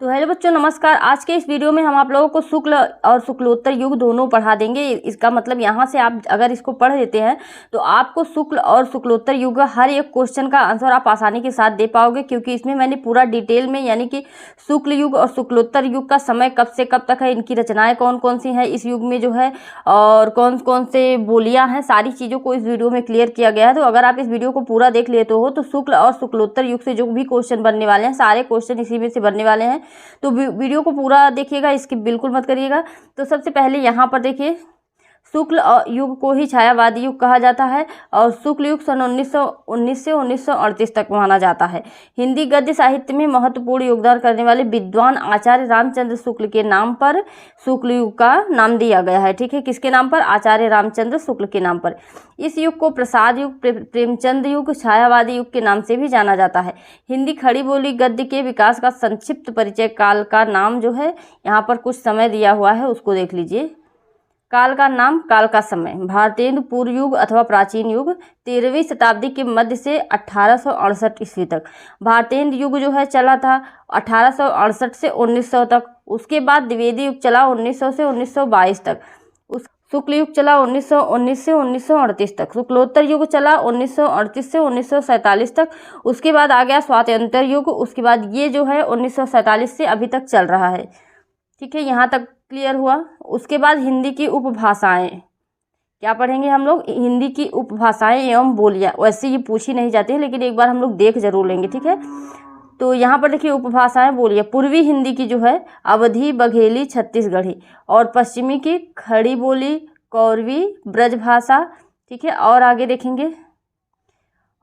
तो हेलो बच्चों, नमस्कार। आज के इस वीडियो में हम आप लोगों को शुक्ल और शुक्लोत्तर युग दोनों पढ़ा देंगे। इसका मतलब यहाँ से आप अगर इसको पढ़ लेते हैं तो आपको शुक्ल और शुक्लोत्तर युग हर एक क्वेश्चन का आंसर आप आसानी के साथ दे पाओगे, क्योंकि इसमें मैंने पूरा डिटेल में यानी कि शुक्ल युग और शुक्लोत्तर युग का समय कब से कब तक है, इनकी रचनाएं कौन कौन सी हैं इस युग में जो है, और कौन कौन से बोलियाँ हैं, सारी चीज़ों को इस वीडियो में क्लियर किया गया है। तो अगर आप इस वीडियो को पूरा देख लेते हो तो शुक्ल और शुक्लोत्तर युग से जो भी क्वेश्चन बनने वाले हैं सारे क्वेश्चन इसी में से बनने वाले हैं। तो वीडियो को पूरा देखिएगा, इसकी बिल्कुल मत करिएगा। तो सबसे पहले यहाँ पर देखिए, शुक्ल युग को ही छायावादी युग कहा जाता है और शुक्ल युग सन 1919 से 1938 तक माना जाता है। हिंदी गद्य साहित्य में महत्वपूर्ण योगदान करने वाले विद्वान आचार्य रामचंद्र शुक्ल के नाम पर शुक्ल युग का नाम दिया गया है। ठीक है, किसके नाम पर? आचार्य रामचंद्र शुक्ल के नाम पर। इस युग को प्रसाद युग, प्रेमचंद युग, छायावादी युग के नाम से भी जाना जाता है। हिंदी खड़ी बोली गद्य के विकास का संक्षिप्त परिचय काल का नाम जो है यहाँ पर कुछ समय दिया हुआ है, उसको देख लीजिए। काल का नाम, काल का समय, भारतेंदु पूर्व युग अथवा प्राचीन युग 13वीं शताब्दी के मध्य से 1868 ईस्वी तक। भारतेंदु युग जो है चला था 1868 से 1900 तक। उसके बाद द्विवेदी युग चला 1900 से 1922 तक। शुक्ल युग चला 1919 से 1938 तक। शुक्लोत्तर युग चला 1938 से 1947 तक। उसके बाद आ गया स्वातंत्र्य युग। उसके बाद ये जो है 1947 से अभी तक चल रहा है। ठीक है, यहाँ तक क्लियर हुआ। उसके बाद हिंदी की उपभाषाएं, क्या पढ़ेंगे हम लोग? हिंदी की उपभाषाएं एवं बोलियां। वैसे ये पूछी नहीं जाती है, लेकिन एक बार हम लोग देख जरूर लेंगे। ठीक है, तो यहाँ पर देखिए उपभाषाएं बोलियां। पूर्वी हिंदी की जो है अवधी, बघेली, छत्तीसगढ़ी, और पश्चिमी की खड़ी बोली, कौरवी, ब्रजभाषा। ठीक है, और आगे देखेंगे,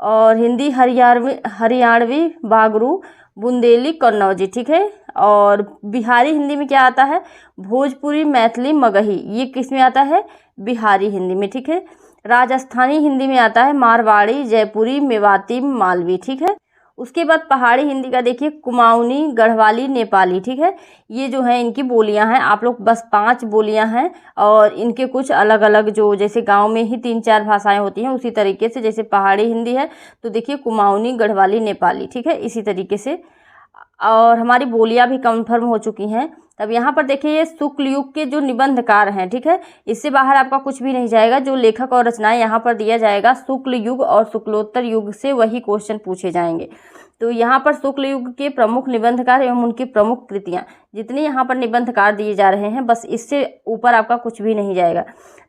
और हिंदी हरियाणवी, बागरू, बुंदेली, कन्नौजी। ठीक है, और बिहारी हिंदी में क्या आता है? भोजपुरी, मैथिली, मगही। ये किस में आता है? बिहारी हिंदी में। ठीक है, राजस्थानी हिंदी में आता है मारवाड़ी, जयपुरी, मेवाती, मालवी। ठीक है, उसके बाद पहाड़ी हिंदी का देखिए कुमाऊनी, गढ़वाली, नेपाली। ठीक है, ये जो है इनकी बोलियां हैं। आप लोग बस 5 बोलियां हैं और इनके कुछ अलग अलग, जो जैसे गांव में ही 3-4 भाषाएं होती हैं उसी तरीके से, जैसे पहाड़ी हिंदी है तो देखिए कुमाऊनी, गढ़वाली, नेपाली। ठीक है, इसी तरीके से। और हमारी बोलियां भी कंफर्म हो चुकी हैं। तब यहाँ पर देखिए ये शुक्ल युग के जो निबंधकार हैं। ठीक है, इससे बाहर आपका कुछ भी नहीं जाएगा। जो लेखक और रचनाएं यहाँ पर दिया जाएगा शुक्ल युग और शुक्लोत्तर युग से वही क्वेश्चन पूछे जाएंगे। तो यहाँ पर शुक्ल युग के प्रमुख निबंधकार एवं उनकी प्रमुख कृतियाँ, जितने यहाँ पर निबंधकार दिए जा रहे हैं, बस इससे ऊपर आपका कुछ भी नहीं जाएगा।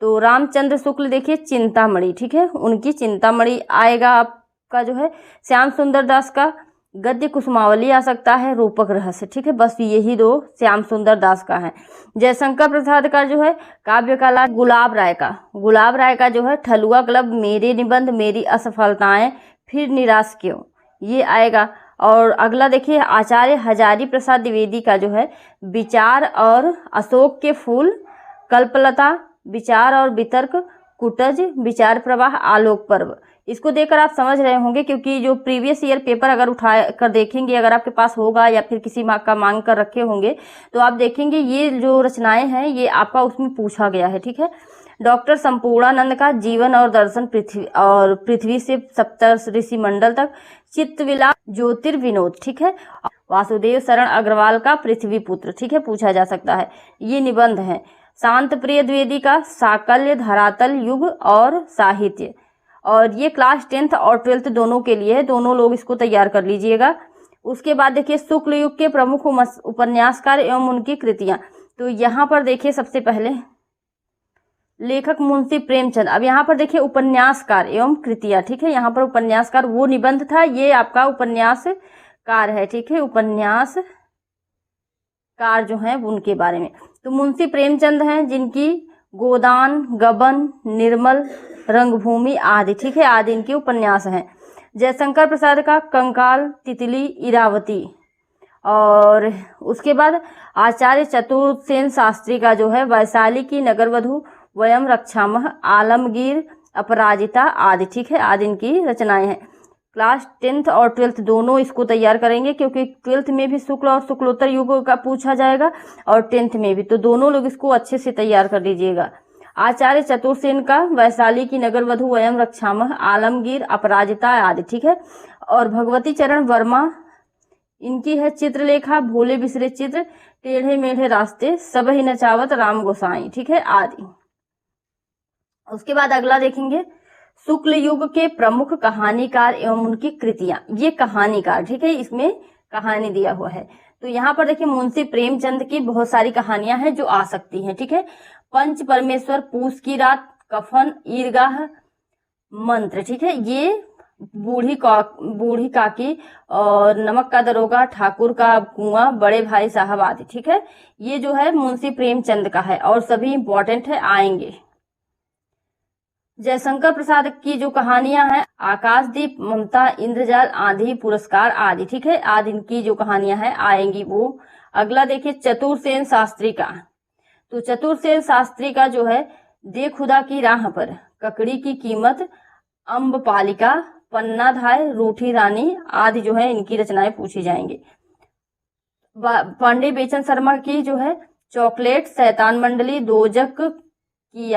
तो रामचंद्र शुक्ल देखिए चिंतामणि। ठीक है, उनकी चिंतामणि आएगा। आपका जो है श्याम सुंदर दास का गद्य कुसुमावली आ सकता है, रूपक रहस्य। ठीक है, बस यही 2 श्याम सुंदर दास का है। जयशंकर प्रसाद का जो है काव्य कला, गुलाब राय का जो है ठलुआ क्लब, मेरे निबंध, मेरी असफलताएं, फिर निराश क्यों, ये आएगा। और अगला देखिए आचार्य हजारी प्रसाद द्विवेदी का जो है विचार और अशोक के फूल, कल्पलता, विचार और वितर्क, कुटज, विचार प्रवाह, आलोक पर्व। इसको देखकर आप समझ रहे होंगे, क्योंकि जो प्रीवियस ईयर पेपर अगर उठा कर देखेंगे, अगर आपके पास होगा या फिर किसी का मांग कर रखे होंगे, तो आप देखेंगे ये जो रचनाएं हैं ये आपका उसमें पूछा गया है। ठीक है, डॉक्टर संपूर्णानंद का जीवन और दर्शन, पृथ्वी से सप्तऋषि मंडल तक, चित्तविलास, ज्योतिर्विनोद। ठीक है, वासुदेव शरण अग्रवाल का पृथ्वी पुत्र। ठीक है, पूछा जा सकता है, ये निबंध है। शांत प्रिय द्विवेदी का साकल्य, धरातल, युग और साहित्य। और ये क्लास 10th और 12th दोनों के लिए है, दोनों लोग इसको तैयार कर लीजिएगा। उसके बाद देखिए शुक्ल युग के प्रमुख उपन्यासकार एवं उनकी कृतियां। तो यहाँ पर देखिए सबसे पहले लेखक मुंशी प्रेमचंद। अब यहाँ पर देखिए उपन्यासकार एवं कृतियां। ठीक है, यहाँ पर उपन्यासकार वो निबंध था, ये आपका उपन्यासकार है। ठीक है, उपन्यासकार जो है उनके बारे में तो मुंशी प्रेमचंद हैं, जिनकी गोदान, गबन, निर्मल, रंगभूमि आदि। ठीक है, आदि इनके उपन्यास हैं। जयशंकर प्रसाद का कंकाल, तितली, इरावती। और उसके बाद आचार्य चतुर्सेन शास्त्री का जो है वैशाली की नगरवधु, वयम रक्षामः, आलमगीर, अपराजिता आदि। ठीक है, आदि इनकी रचनाएं हैं। क्लास 10th और 12th दोनों इसको तैयार करेंगे, क्योंकि 12th में भी शुक्ल और शुक्लोत्तर युग का पूछा जाएगा और 10th में भी, तो दोनों लोग इसको अच्छे से तैयार कर लीजिएगा। आचार्य चतुर्सेन का वैशाली की नगरवधु, वयम रक्षामः, आलमगीर, अपराजिता आदि। ठीक है, और भगवती चरण वर्मा इनकी है चित्रलेखा, भोले बिसरे चित्र, टेढ़े मेढ़े रास्ते, सब ही नचावत राम गोसाई, ठीक है, आदि। उसके बाद अगला देखेंगे शुक्ल युग के प्रमुख कहानीकार एवं उनकी कृतियां। ये कहानीकार, ठीक है, इसमें कहानी दिया हुआ है। तो यहाँ पर देखिए मुंशी प्रेमचंद की बहुत सारी कहानियां हैं जो आ सकती हैं, ठीक है। पंच परमेश्वर, पूस की रात, कफन, ईदगाह, मंत्र, ठीक है, ये बूढ़ी काकी और नमक का दरोगा, ठाकुर का कुआं, बड़े भाई साहब आदि, ठीक है। ये जो है मुंशी प्रेमचंद का है और सभी इंपॉर्टेंट है, आएंगे। जयशंकर प्रसाद की जो कहानियां हैं आकाशदीप, ममता, इंद्रजाल, आंधी, पुरस्कार आदि, ठीक है, आदि इनकी जो कहानियां हैं आएंगी वो। अगला देखिए चतुरसेन शास्त्री का। तो चतुरसेन शास्त्री का जो है दे खुदा की राह पर, ककड़ी की कीमत, अम्बपालिका, पन्ना धाय, रूठी रानी आदि जो है इनकी रचनाएं पूछी जाएंगी। पांडे बेचन शर्मा की जो है चॉकलेट, शैतान मंडली, दोजख की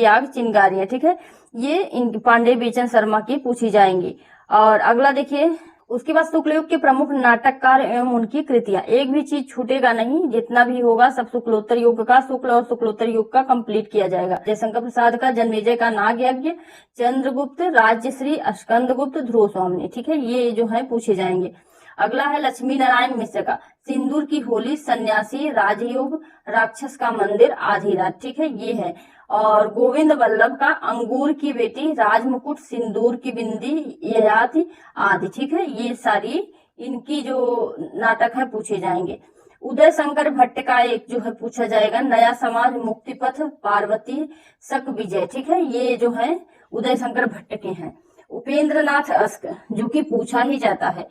आग, चिंगारियां, ठीक है, ये इन पांडे बेचन शर्मा की पूछी जाएंगी। और अगला देखिए उसके बाद शुक्ल युग के प्रमुख नाटककार एवं उनकी कृतियां। एक भी चीज छूटेगा नहीं, जितना भी होगा सब शुक्लोत्तर युग का, शुक्ल और शुक्लोत्तर युग का कंप्लीट किया जाएगा। जयशंकर प्रसाद का जन्मेजय का नाग यज्ञ, चंद्रगुप्त, राजश्री, स्कंदगुप्त, ध्रुव स्वामी, ठीक है, ये जो है पूछे जाएंगे। अगला है लक्ष्मी नारायण मिश्र का सिंदूर की होली, सन्यासी, राजयोग, राक्षस का मंदिर, आधी रात, ठीक है, ये है। और गोविंद वल्लभ का अंगूर की बेटी, राजमुकुट, सिंदूर की बिंदी, ययाति आदि, ठीक है, ये सारी इनकी जो नाटक है पूछे जाएंगे। उदय शंकर भट्ट का एक जो है पूछा जाएगा नया समाज, मुक्तिपथ, पार्वती, शक विजय, ठीक है, ये जो है उदय शंकर भट्ट के हैं। उपेंद्र नाथ अस्क जो कि पूछा ही जाता है,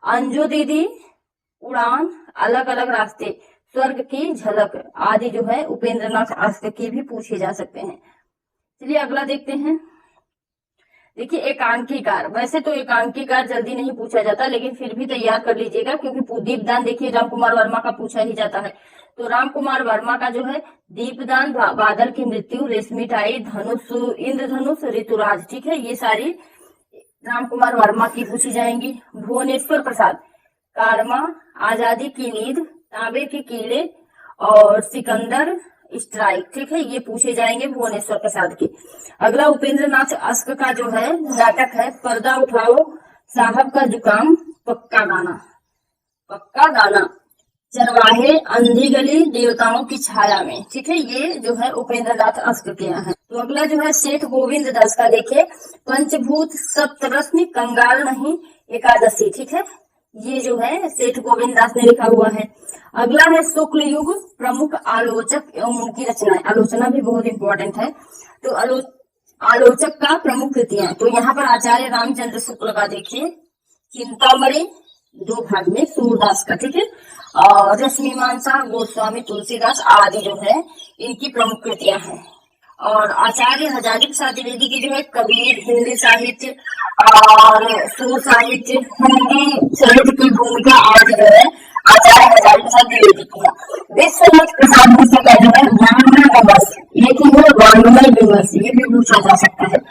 अंजू दीदी, उड़ान, अलग अलग रास्ते, स्वर्ग की झलक आदि जो है उपेंद्र नाथ अस्क की भी पूछे जा सकते हैं। चलिए अगला देखते हैं। देखिए एकांकीकार, वैसे तो एकांकीकार जल्दी नहीं पूछा जाता लेकिन फिर भी तैयार कर लीजिएगा क्योंकि दीपदान देखिए रामकुमार वर्मा का पूछा ही जाता है। तो रामकुमार वर्मा का जो है दीपदान, बादल की मृत्यु, रेशमी टाई, धनुष, इंद्रधनुष, ऋतुराज, ठीक है, ये सारी रामकुमार वर्मा की पूछी जाएंगी। भुवनेश्वर प्रसाद कारमा, आजादी की नींद, तांबे के कीड़े और सिकंदर स्ट्राइक, ठीक है, ये पूछे जाएंगे भुवनेश्वर प्रसाद की। अगला उपेंद्र नाथ अस्क का जो है नाटक है पर्दा उठाओ, साहब का जुकाम, पक्का गाना, चरवाहे, अंधी गली, देवताओं की छाया में, ठीक है, ये जो है उपेंद्र नाथ अस्क के यहाँ है। तो अगला जो है सेठ गोविंद दास का देखिए पंचभूत, सप्तरश्मि, कंगाल नहीं, एकादशी, ठीक है, ये जो है सेठ गोविंद दास ने लिखा हुआ है। अगला है शुक्ल युग प्रमुख आलोचक एवं उनकी रचनाएं, आलोचना भी बहुत इंपॉर्टेंट है। तो आलोचक का प्रमुख कृतियां, तो यहाँ पर आचार्य रामचंद्र शुक्ल का देखिए चिंतामणि, 2 भाग में, सूरदास का, ठीक है, और रश्मिमांसा, गोस्वामी तुलसीदास आदि जो है इनकी प्रमुख कृतियां हैं। और आचार्य हजारी प्रसाद द्विवेदी की जो है कबीर, हिंदी साहित्य और सुर साहित्य, हिंदी साहित्य की भूमिका आदि जो है आचार्य हजारी प्रसाद द्विवेदी की है। विश्वनाथ प्रसाद मिश्र का जो है वाङ्मय विमर्श, ये की है वाङ्मय विमर्श, ये भी पूछा जा सकता है।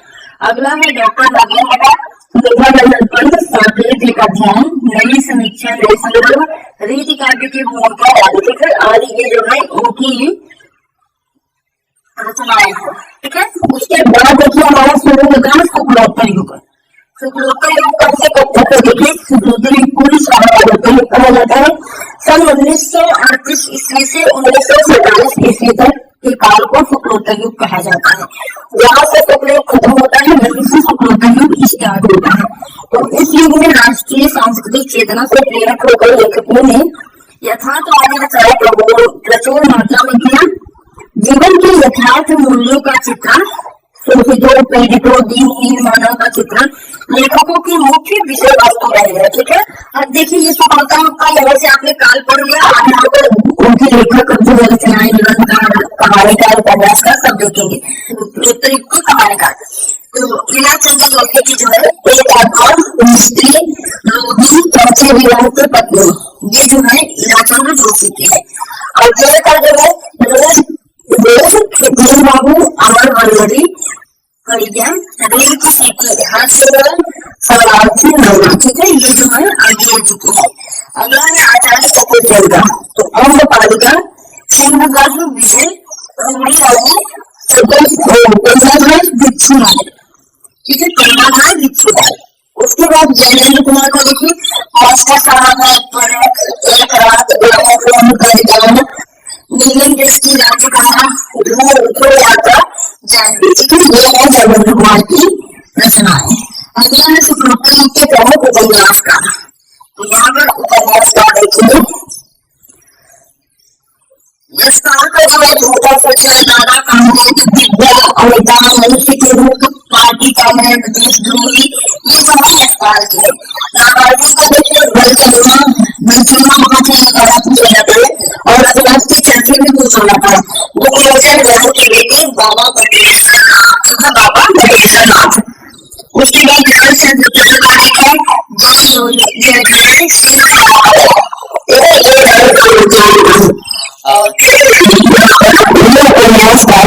अगला है डॉक्टर नागेंद्र का पंथ, साकेत एक अध्ययन, नई समीक्षा, नई संदर्भ, रीति काव्य की भूमिका आदि, ठीक है, आदि ये जो है इनकी रचनाएं हैं, ठीक है। उसके बाद देखिए हमारा शुरू होता है शुक्लोत्तर युग। शुक्लोत्तर युग कब से कब तक है देखिए, शुक्लोत्तर युग पूरी शुक्लोत्तर युग कहा जाता है सन 1938 ईस्वी से 1947 ईस्वी तक के काल को शुक्लोत्तर युग कहा जाता है। जहाँ से शुक्ल युग खत्म होता है वहीं से शुक्लोत्तर युग स्टार्ट होता है। तो इस युग में राष्ट्रीय सांस्कृतिक चेतना से प्रेरक होकर लेखकों ने यथार्थवादी रचनाएं प्रचुर मात्रा में किया। जीवन के यथार्थ मूल्यों का चित्रण, शोषितों, पीड़ितों, दीनहीन मानव का चित्रण लेखकों की मुख्य विषय वस्तु रही है, ठीक है। अब देखिए ये सफलता का यहाँ से आपने काल पढ़ लिया, आगे यहाँ पर उनके लेखक जो रचनाएं, निबंधकार, कहानीकार, उपन्यासकार सब देखेंगे। उत्तर युग की कहानीकार तो लीला चंद्र जोशी की जो है एक आत्मा स्त्री, रोगी, चौथे विवाह की पत्नी, ये जो है लीला चंद्र जोशी की है। और का जो है बाबू, अमर वल्लरी, कड़िया, रेल की सीटी, हाथ, ठीक है, ये जो है आगे की है। विजयगा तो अम्रपालिका सिंहगढ़ विजय रोड़ी वाली बिच्छू है, ठीक है, पहला था बिच्छू है। उसके बाद जयेंद्र कुमार का देखिए मास्टर साहब है पर एक रात नीलम देश की राज्य कहा यात्रा जानवी, ठीक है, ये है जयेंद्र कुमार की रचना है। अगला है सुखलोत्तर युग के प्रमुख उपन्यासकार, तो यहाँ पर उपन्यासकार देखिए इस काल का जो है झूठा सच है, दादा कामरेड, दिव्या, अमिता, मनुष्य के रूप, पार्टी कामरेड, देशद्रोही, ये जो है इस काल के। नागार्जुन को देखिए बलचंद्रमा बहुत ही बड़ा पूछा जाता है और रघुनाथ के चर्चे में पूछा जाता है। वो केवल नेहरू के बेटे बाबा बटेश्वर नाथ। उसके बाद हरिश्चंद्र पत्रकारिक है, ये सारी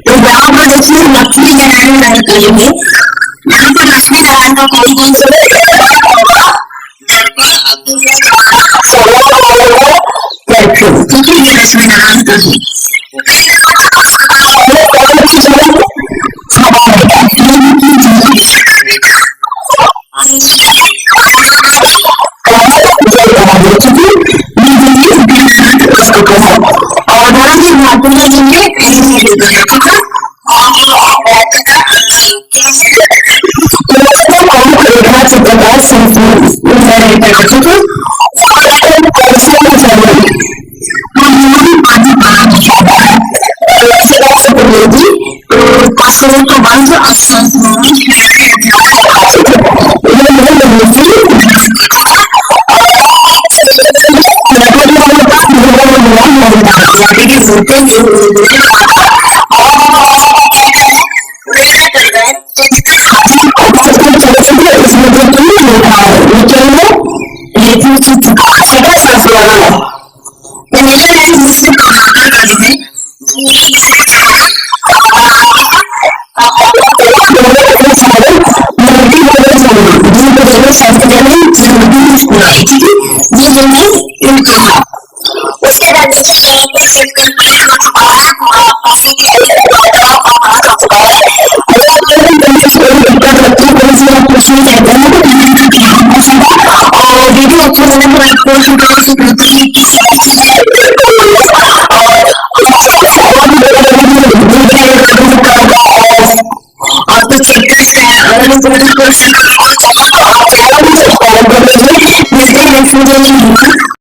तो यहाँ पर देखिए लक्ष्मी नारायण राय करेंगे, यहाँ पर लक्ष्मी नारायण का कौन कौन से ठीक है, ये लक्ष्मी नारायण का है। और बहुत ही महत्वपूर्ण है चित्रकार उसके बाद और वीडियो अच्छा लगा तो आपको आपको चेक